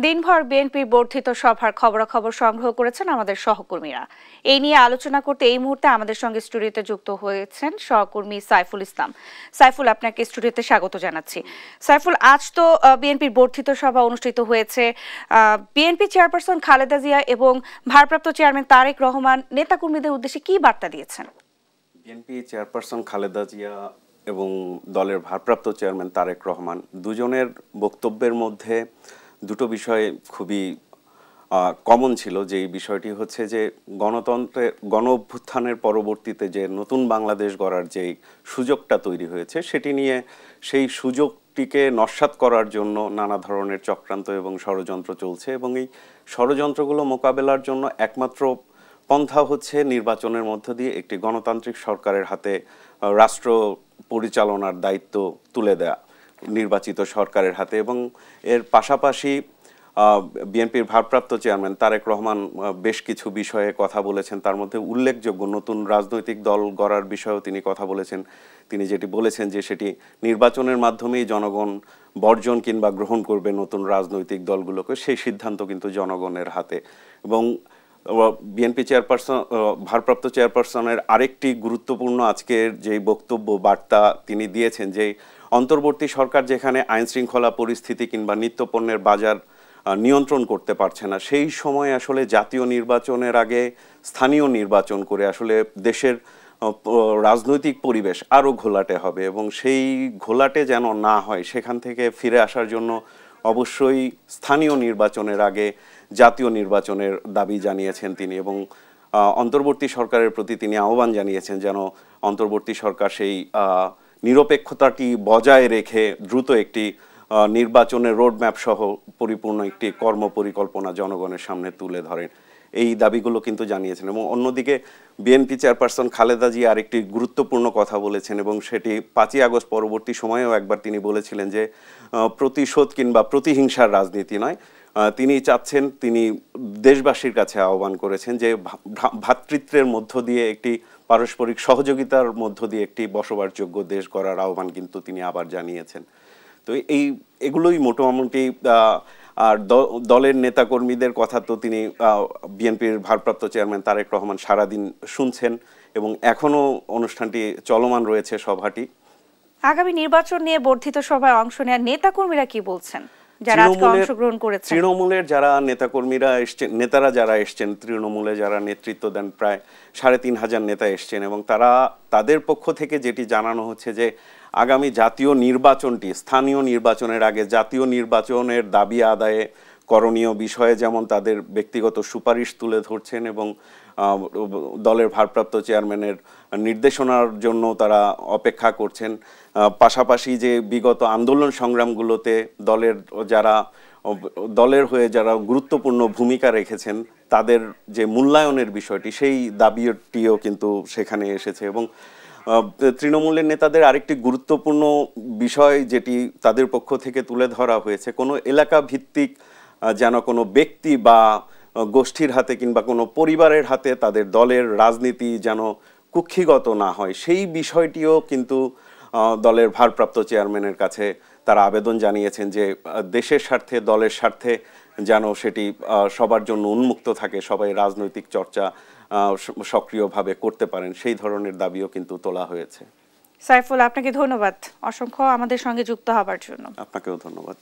দিনভর বিএনপির বর্ধিত সভার খবরাখবর সংগ্রহ করেছেন আমাদের সহকর্মীরা। এই নিয়ে আলোচনা করতে এই মুহূর্তে আমাদের সঙ্গে স্টুডিওতে যুক্ত হয়েছেন সহকর্মী সাইফুল ইসলাম। সাইফুল, আপনাকে স্টুডিওতে স্বাগত জানাচ্ছি। সাইফুল, আজ তো বিএনপির বর্ধিত সভা অনুষ্ঠিত হয়েছে। বিএনপি চেয়ারপারসন খালেদা জিয়া এবং ভারপ্রাপ্ত চেয়ারম্যান তারেক রহমান নেতাকর্মীদের উদ্দেশ্যে কি বার্তা দিয়েছেন? বিএনপি চেয়ারপারসন খালেদা জিয়া এবং দলের ভারপ্রাপ্ত চেয়ারম্যান তারেক রহমান দুজনের বক্তব্যের মধ্যে দুটো বিষয় খুবই কমন ছিল। যেই বিষয়টি হচ্ছে যে গণ অভ্যুত্থানের পরবর্তীতে যে নতুন বাংলাদেশ গড়ার যেই সুযোগটা তৈরি হয়েছে সেটি নিয়ে সেই সুযোগটিকে নস্যাৎ করার জন্য নানা ধরনের চক্রান্ত এবং ষড়যন্ত্র চলছে, এবং এই ষড়যন্ত্রগুলো মোকাবেলার জন্য একমাত্র পন্থা হচ্ছে নির্বাচনের মধ্য দিয়ে একটি গণতান্ত্রিক সরকারের হাতে রাষ্ট্র পরিচালনার দায়িত্ব তুলে দেয়া নির্বাচিত সরকারের হাতে। এবং এর পাশাপাশি বিএনপির ভারপ্রাপ্ত চেয়ারম্যান তারেক রহমান বেশ কিছু বিষয়ে কথা বলেছেন। তার মধ্যে উল্লেখযোগ্য নতুন রাজনৈতিক দল গড়ার বিষয়েও তিনি কথা বলেছেন। তিনি যেটি বলেছেন যে সেটি নির্বাচনের মাধ্যমেই জনগণ বর্জন কিংবা গ্রহণ করবে নতুন রাজনৈতিক দলগুলোকে, সেই সিদ্ধান্ত কিন্তু জনগণের হাতে। এবং বিএনপি চেয়ারপারসন ভারপ্রাপ্ত চেয়ারপারসনের আরেকটি গুরুত্বপূর্ণ আজকের যে বক্তব্য বার্তা তিনি দিয়েছেন যে অন্তর্বর্তী সরকার যেখানে আইন শৃঙ্খলা পরিস্থিতি কিংবা নিত্যপণ্যের বাজার নিয়ন্ত্রণ করতে পারছে না, সেই সময় আসলে জাতীয় নির্বাচনের আগে স্থানীয় নির্বাচন করে আসলে দেশের রাজনৈতিক পরিবেশ আরও ঘোলাটে হবে, এবং সেই ঘোলাটে যেন না হয় সেখান থেকে ফিরে আসার জন্য অবশ্যই স্থানীয় নির্বাচনের আগে জাতীয় নির্বাচনের দাবি জানিয়েছেন তিনি। এবং অন্তর্বর্তী সরকারের প্রতি তিনি আহ্বান জানিয়েছেন যেন অন্তর্বর্তী সরকার সেই নিরপেক্ষতাটি বজায় রেখে দ্রুত একটি নির্বাচনের রোডম্যাপ সহ পরিপূর্ণ একটি কর্মপরিকল্পনা জনগণের সামনে তুলে ধরেন। এই দাবিগুলো কিন্তু জানিয়েছেন। এবং অন্যদিকে বিএনপি চেয়ারপারসন খালেদা জিয়া আরেকটি গুরুত্বপূর্ণ কথা বলেছেন, এবং সেটি 5ই আগস্ট পরবর্তী সময়েও একবার তিনি বলেছিলেন যে প্রতিশোধ কিংবা প্রতিহিংসার রাজনীতি নয়, তিনি চাচ্ছেন, তিনি দেশবাসীর কাছে আহ্বান করেছেন যে ভ্রাতৃত্বের মধ্য দিয়ে একটি পারস্পরিক সহযোগিতার মধ্য দিয়ে একটি বসবাসযোগ্য দেশ গড়ার আহ্বান কিন্তু তিনি আবার জানিয়েছেন। তো এগুলোই মোটামুটি। আর দলের নেতাকর্মীদের কথা তো তিনি বিএনপির ভারপ্রাপ্ত চেয়ারম্যান তারেক রহমান সারাদিন শুনছেন, এবং এখনও অনুষ্ঠানটি চলমান রয়েছে সভাটি। আগামী নির্বাচন নিয়ে বর্ধিত সভায় অংশ নেওয়া নেতাকর্মীরা কি বলছেন যারা আজকে অংশগ্রহণ করেছেন? তৃণমূলের যারা নেতাকর্মীরা এসছেন, নেতারা যারা এসছেন, তৃণমূলে যারা নেতৃত্ব দেন প্রায় 3,500 নেতা এসছেন, এবং তাদের পক্ষ থেকে যেটি জানানো হচ্ছে যে আগামী জাতীয় নির্বাচনটি স্থানীয় নির্বাচনের আগে জাতীয় নির্বাচনের দাবি আদায়ে করণীয় বিষয়ে যেমন তাদের ব্যক্তিগত সুপারিশ তুলে ধরছেন, এবং দলের ভারপ্রাপ্ত চেয়ারম্যানের নির্দেশনার জন্য তারা অপেক্ষা করছেন। পাশাপাশি যে বিগত আন্দোলন সংগ্রামগুলোতে দলের হয়ে যারা গুরুত্বপূর্ণ ভূমিকা রেখেছেন তাদের যে মূল্যায়নের বিষয়টি, সেই দাবিটিও কিন্তু সেখানে এসেছে। এবং তৃণমূলের নেতাদের আরেকটি গুরুত্বপূর্ণ বিষয় যেটি তাদের পক্ষ থেকে তুলে ধরা হয়েছে, কোনো এলাকা ভিত্তিক যেন কোনো ব্যক্তি বা গোষ্ঠীর হাতে কিংবা কোনো পরিবারের হাতে তাদের দলের রাজনীতি যেন কুক্ষিগত না হয়, সেই বিষয়টিও কিন্তু দলের ভারপ্রাপ্ত চেয়ারম্যানের কাছে তারা আবেদন জানিয়েছেন যে দেশের স্বার্থে দলের স্বার্থে যেন সেটি সবার জন্য উন্মুক্ত থাকে, সবাই রাজনৈতিক চর্চা সক্রিয়ভাবে করতে পারেন, সেই ধরনের দাবিও কিন্তু তোলা হয়েছে। সাইফুল, আপনাকে ধন্যবাদ অসংখ্য আমাদের সঙ্গে যুক্ত হবার জন্য। আপনাকেও ধন্যবাদ।